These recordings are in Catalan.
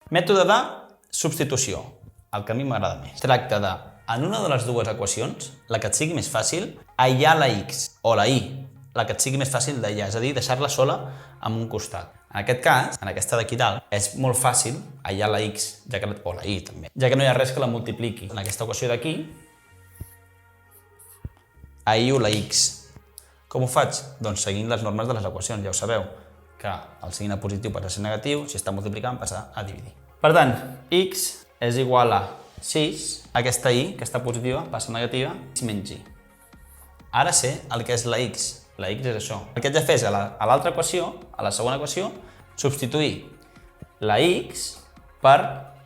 Mètode de substitució, el que a mi m'agrada més. Tracta de, en una de les dues equacions, la que et sigui més fàcil, aïllar la x o la y, la que et sigui més fàcil d'aïllar, és a dir, deixar-la sola en un costat. En aquest cas, en aquesta d'aquí dalt, és molt fàcil aïllar la x, o la y també, ja que no hi ha res que la multipliqui. En aquesta equació d'aquí, aïllo la x. Com ho faig? Doncs seguint les normes de les equacions, ja ho sabeu, que el signe positiu passa a ser negatiu, si està multiplicant passa a dividir. Per tant, x és igual a 6, aquesta y, que està positiva, passa a negativa, x menys y. Ara sé el que és la x. La x és això. El que haig de fer és a l'altra equació, a la segona equació, substituir la x per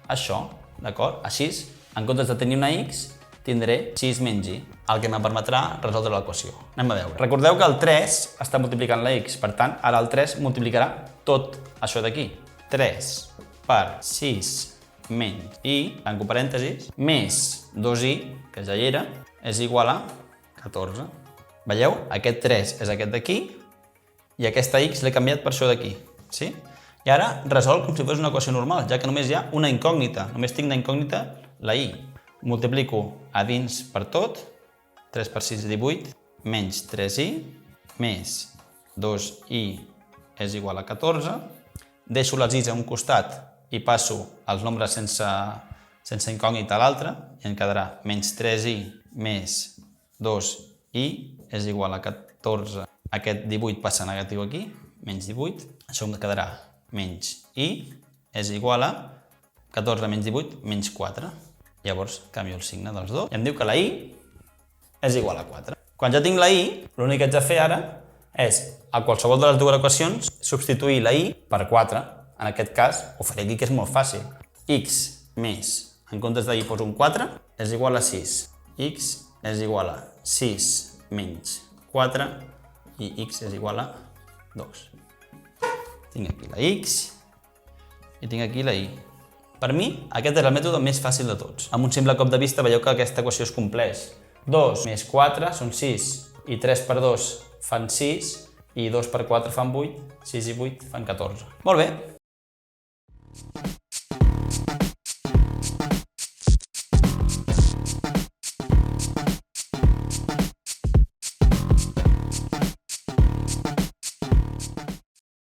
això, d'acord? Així, en comptes de tenir una x, tindré 6 menys y, el que em permetrà resoldre l'equació. Anem a veure. Recordeu que el 3 està multiplicant la x, per tant, ara el 3 multiplicarà tot això d'aquí. 3 per 6 menys y, tanco parèntesis, més 2y, que ja hi era, és igual a 14. Veieu? Aquest 3 és aquest d'aquí i aquesta x l'he canviat per això d'aquí. Sí? I ara resolc com si fos una equació normal, ja que només hi ha una incògnita. Només tinc una incògnita, la y. Multiplico a dins per tot, 3 per 6 és 18, menys 3y, més 2y és igual a 14. Deixo les i's a un costat i passo els nombres sense incògnita a l'altre i em quedarà menys 3y més 2y és igual a 14. Aquest 18 passa negatiu aquí, menys 18. Això em quedarà menys y és igual a 14 menys 18, menys 4. Llavors canvio el signe dels dos i em diu que la y és igual a 4. Quan ja tinc la y, l'únic que haig de fer ara és, a qualsevol de les dues equacions, substituir la y per 4. En aquest cas, ho faré aquí, que és molt fàcil. X més, en comptes de y poso un 4, és igual a 6. X és igual a 6 menys 4 i x és igual a 2. Tinc aquí la x i tinc aquí la y. Per mi, aquest és el mètode més fàcil de tots. Amb un simple cop de vista veieu que aquesta equació es compleix. 2 més 4 són 6 i 3 per 2 fan 6 i 2 per 4 fan 8, 6 i 8 fan 14. Molt bé!